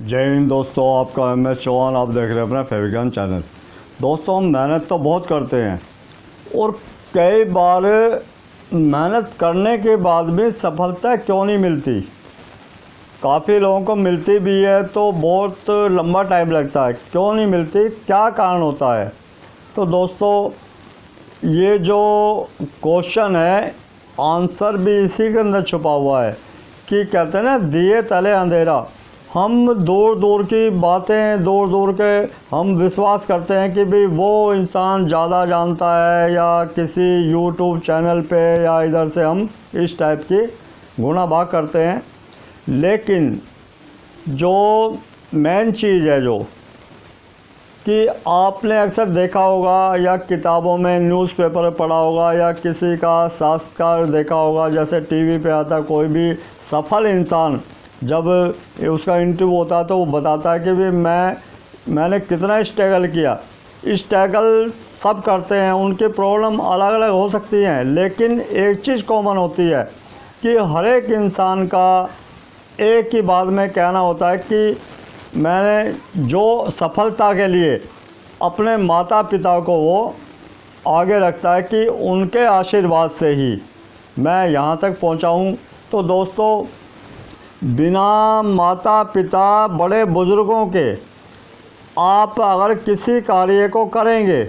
जय हिंद दोस्तों, आपका एम एस चौहान। आप देख रहे हैं अपना फेविकन चैनल। दोस्तों, हम मेहनत तो बहुत करते हैं और कई बार मेहनत करने के बाद भी सफलता क्यों नहीं मिलती। काफ़ी लोगों को मिलती भी है तो बहुत लंबा टाइम लगता है। क्यों नहीं मिलती, क्या कारण होता है? तो दोस्तों, ये जो क्वेश्चन है, आंसर भी इसी के अंदर छुपा हुआ है कि कहते हैं ना, दिए तले अंधेरा। हम दूर दूर की बातें, दूर दूर के हम विश्वास करते हैं कि भाई वो इंसान ज़्यादा जानता है, या किसी यूट्यूब चैनल पे या इधर से हम इस टाइप की गुणा भाग करते हैं। लेकिन जो मेन चीज़ है, जो कि आपने अक्सर देखा होगा या किताबों में, न्यूज़पेपर में पढ़ा होगा या किसी का साक्षात्कार देखा होगा, जैसे टीवी पे आता कोई भी सफल इंसान, जब उसका इंटरव्यू होता है तो वो बताता है कि भी मैंने कितना स्ट्रगल किया। स्ट्रगल सब करते हैं, उनकी प्रॉब्लम अलग अलग हो सकती हैं, लेकिन एक चीज़ कॉमन होती है कि हर एक इंसान का एक ही बात में कहना होता है कि मैंने जो सफलता के लिए अपने माता पिता को वो आगे रखता है कि उनके आशीर्वाद से ही मैं यहाँ तक पहुँचा हूँ। तो दोस्तों, बिना माता पिता, बड़े बुज़ुर्गों के आप अगर किसी कार्य को करेंगे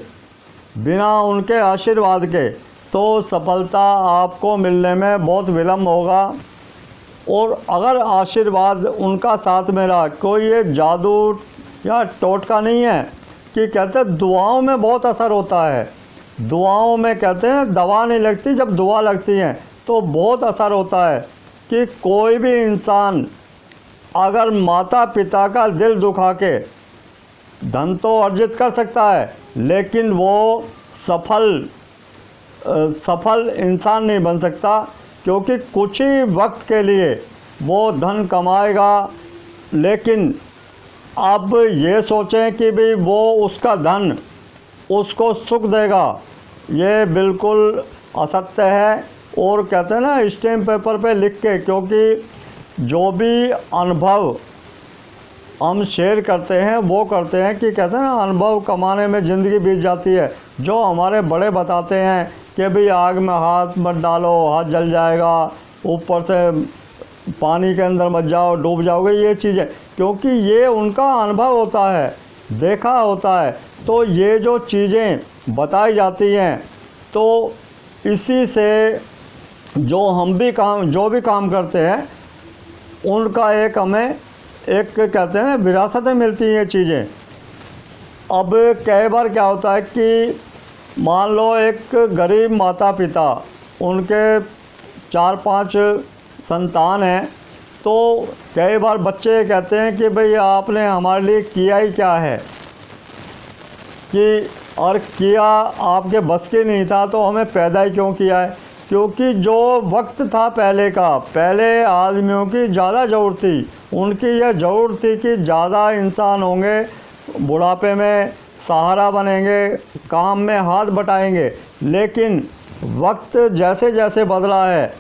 बिना उनके आशीर्वाद के, तो सफलता आपको मिलने में बहुत विलम्ब होगा। और अगर आशीर्वाद उनका साथ में रहा, कोई ये जादू या टोटका नहीं है कि कहते हैं दुआओं में बहुत असर होता है। दुआओं में कहते हैं दवा नहीं लगती, जब दुआ लगती है तो बहुत असर होता है कि कोई भी इंसान अगर माता पिता का दिल दुखा के धन तो अर्जित कर सकता है, लेकिन वो सफल इंसान नहीं बन सकता, क्योंकि कुछ ही वक्त के लिए वो धन कमाएगा। लेकिन अब ये सोचें कि भाई वो उसका धन उसको सुख देगा, ये बिल्कुल असत्य है। और कहते हैं ना, स्टैम्प पेपर पे लिख के, क्योंकि जो भी अनुभव हम शेयर करते हैं वो करते हैं कि कहते हैं ना, अनुभव कमाने में ज़िंदगी बीत जाती है। जो हमारे बड़े बताते हैं कि भाई आग में हाथ मत डालो, हाथ जल जाएगा, ऊपर से पानी के अंदर मत जाओ, डूब जाओगे, ये चीज़ें, क्योंकि ये उनका अनुभव होता है, देखा होता है। तो ये जो चीज़ें बताई जाती हैं, तो इसी से जो भी काम करते हैं उनका एक हमें एक कहते हैं ना, विरासत में मिलती हैं ये चीज़ें। अब कई बार क्या होता है कि मान लो एक गरीब माता पिता, उनके 4-5 संतान हैं, तो कई बार बच्चे कहते हैं कि भाई आपने हमारे लिए किया ही क्या है, कि और किया आपके बस की नहीं था तो हमें पैदा ही क्यों किया है। क्योंकि जो वक्त था पहले आदमियों की ज़्यादा ज़रूरत थी, उनकी यह ज़रूरत थी कि ज़्यादा इंसान होंगे, बुढ़ापे में सहारा बनेंगे, काम में हाथ बटाएंगे। लेकिन वक्त जैसे जैसे बदला है,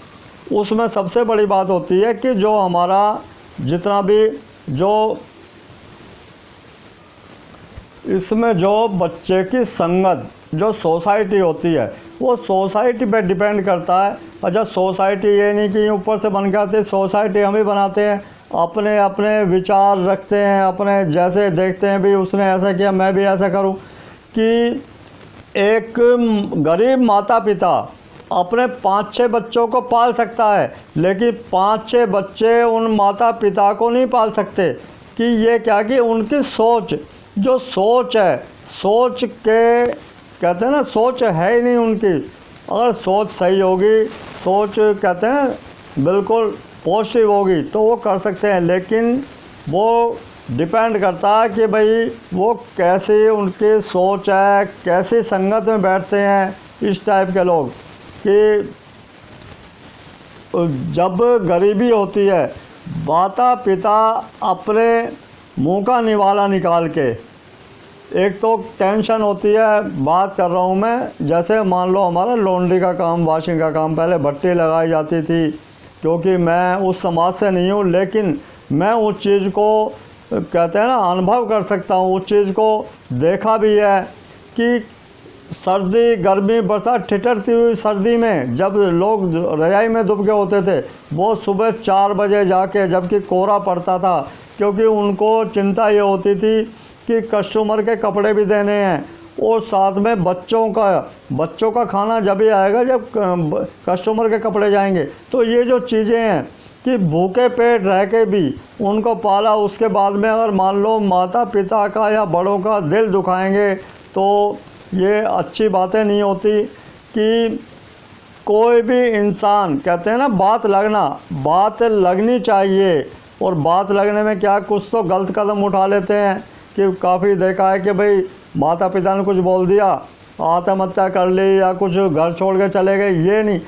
उसमें सबसे बड़ी बात होती है कि जो हमारा जितना भी इसमें जो बच्चे की संगत, जो सोसाइटी होती है, वो सोसाइटी पे डिपेंड करता है। अच्छा, सोसाइटी ये नहीं कि ऊपर से बन के आती, सोसाइटी हम ही बनाते हैं, अपने अपने विचार रखते हैं, अपने जैसे देखते हैं भी उसने ऐसा किया मैं भी ऐसा करूं। कि एक गरीब माता पिता अपने 5-6 बच्चों को पाल सकता है, लेकिन 5-6 बच्चे उन माता पिता को नहीं पाल सकते। कि ये क्या, कि उनकी जो सोच है, सोच के कहते हैं ना, सोच है ही नहीं उनकी। अगर सोच सही होगी, सोच कहते हैं बिल्कुल पॉजिटिव होगी, तो वो कर सकते हैं। लेकिन वो डिपेंड करता है कि भाई वो कैसी उनकी सोच है, कैसी संगत में बैठते हैं इस टाइप के लोग। कि जब गरीबी होती है, माता पिता अपने मुंह का निवाला निकाल के, एक तो टेंशन होती है, बात कर रहा हूँ मैं, जैसे मान लो हमारा लॉन्ड्री का काम, वॉशिंग का काम, पहले भट्टी लगाई जाती थी। क्योंकि मैं उस समाज से नहीं हूँ, लेकिन मैं उस चीज़ को कहते हैं ना अनुभव कर सकता हूँ, उस चीज़ को देखा भी है कि सर्दी गर्मी बरसात ठिठुरती हुई सर्दी में जब लोग रज़ाई में दुबके होते थे, वो सुबह 4 बजे जाके, जबकि कोहरा पड़ता था, क्योंकि उनको चिंता ये होती थी कि कस्टमर के कपड़े भी देने हैं और साथ में बच्चों का खाना जब भी आएगा जब कस्टमर के कपड़े जाएंगे। तो ये जो चीज़ें हैं कि भूखे पेट रह के भी उनको पाला, उसके बाद में अगर मान लो माता पिता का या बड़ों का दिल दुखाएंगे तो ये अच्छी बातें नहीं होती। कि कोई भी इंसान, कहते हैं ना बात लगनी चाहिए, और बात लगने में क्या कुछ तो गलत कदम उठा लेते हैं कि काफ़ी देखा है कि भाई माता पिता ने कुछ बोल दिया, आत्महत्या कर ली या कुछ घर छोड़ के चले गए। ये नहीं,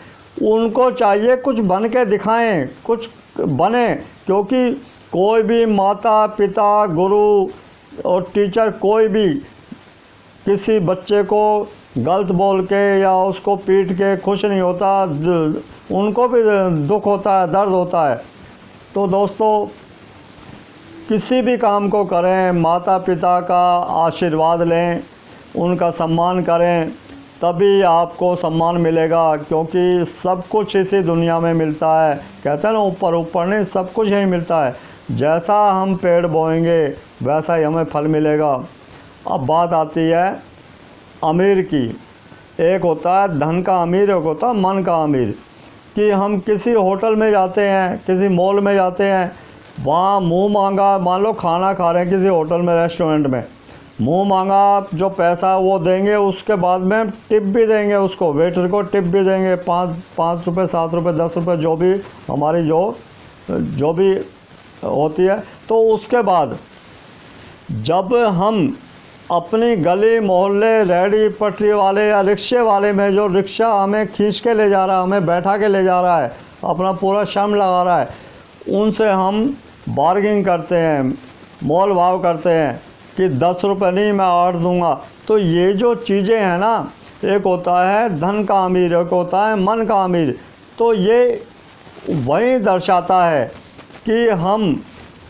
उनको चाहिए कुछ बन के दिखाएं, कुछ बने, क्योंकि कोई भी माता पिता गुरु और टीचर कोई भी किसी बच्चे को गलत बोल के या उसको पीट के खुश नहीं होता, उनको भी दुख होता है, दर्द होता है। तो दोस्तों किसी भी काम को करें, माता पिता का आशीर्वाद लें, उनका सम्मान करें, तभी आपको सम्मान मिलेगा, क्योंकि सब कुछ इसी दुनिया में मिलता है। कहते हैं ना ऊपर ऊपर नहीं, सब कुछ यही मिलता है। जैसा हम पेड़ बोएंगे वैसा ही हमें फल मिलेगा। अब बात आती है अमीर की। एक होता है धन का अमीर, एक होता है मन का अमीर। कि हम किसी होटल में जाते हैं, किसी मॉल में जाते हैं, वहाँ मुँह मांगा, मान लो खाना खा रहे हैं किसी होटल में, रेस्टोरेंट में, मुँह मांगा जो पैसा वो देंगे, उसके बाद में टिप भी देंगे, उसको वेटर को टिप भी देंगे, 5 रुपये 7 रुपये 10 रुपये जो भी हमारी जो भी होती है। तो उसके बाद जब हम अपनी गली मोहल्ले रेहड़ी पटरी वाले या रिक्शे वाले में, जो रिक्शा हमें खींच के ले जा रहा है, हमें बैठा के ले जा रहा है, अपना पूरा श्रम लगा रहा है, उनसे हम बार्गिंग करते हैं, मोल भाव करते हैं कि 10 रुपये नहीं मैं 8 दूंगा। तो ये जो चीज़ें हैं ना, एक होता है धन का अमीर, एक होता है मन का अमीर। तो ये वही दर्शाता है कि हम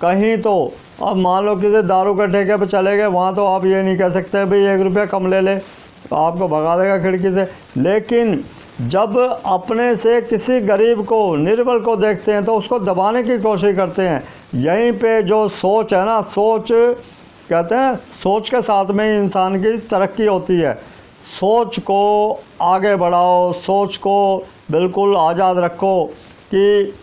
कहीं तो, अब मान लो किसी दारू के ठेके पे चले गए, वहाँ तो आप ये नहीं कह सकते भाई 1 रुपया कम ले ले, तो आपको भगा देगा खिड़की से। लेकिन जब अपने से किसी गरीब को, निर्बल को देखते हैं तो उसको दबाने की कोशिश करते हैं। यहीं पे जो सोच है ना, सोच कहते हैं सोच के साथ में ही इंसान की तरक्की होती है। सोच को आगे बढ़ाओ, सोच को बिल्कुल आज़ाद रखो। कि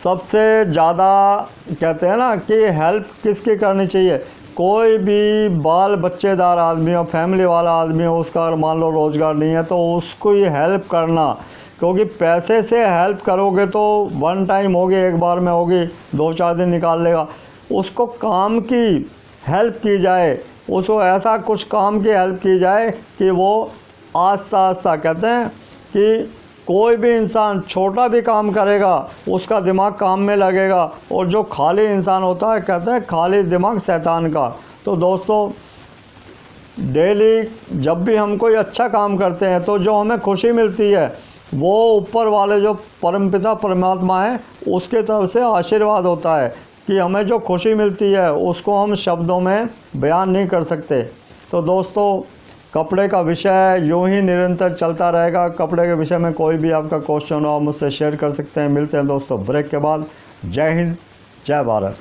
सबसे ज़्यादा कहते हैं ना कि हेल्प किसकी करनी चाहिए। कोई भी बाल बच्चेदार आदमी हो, फैमिली वाला आदमी हो, उसका अगर मान लो रोज़गार नहीं है तो उसको ही हेल्प करना। क्योंकि पैसे से हेल्प करोगे तो वन टाइम होगी, एक बार में होगी, 2-4 दिन निकाल लेगा। उसको काम की हेल्प की जाए, उसको ऐसा कुछ काम की हेल्प की जाए कि वो आस्ता आस्ता, कहते हैं कि कोई भी इंसान छोटा भी काम करेगा उसका दिमाग काम में लगेगा, और जो खाली इंसान होता है, कहते हैं खाली दिमाग शैतान का। तो दोस्तों डेली जब भी हम कोई अच्छा काम करते हैं तो जो हमें खुशी मिलती है वो ऊपर वाले जो परमपिता परमात्मा है उसके तरफ से आशीर्वाद होता है। कि हमें जो खुशी मिलती है उसको हम शब्दों में बयान नहीं कर सकते। तो दोस्तों कपड़े का विषय यूँ ही निरंतर चलता रहेगा। कपड़े के विषय में कोई भी आपका क्वेश्चन हो आप मुझसे शेयर कर सकते हैं। मिलते हैं दोस्तों ब्रेक के बाद। जय हिंद, जय भारत।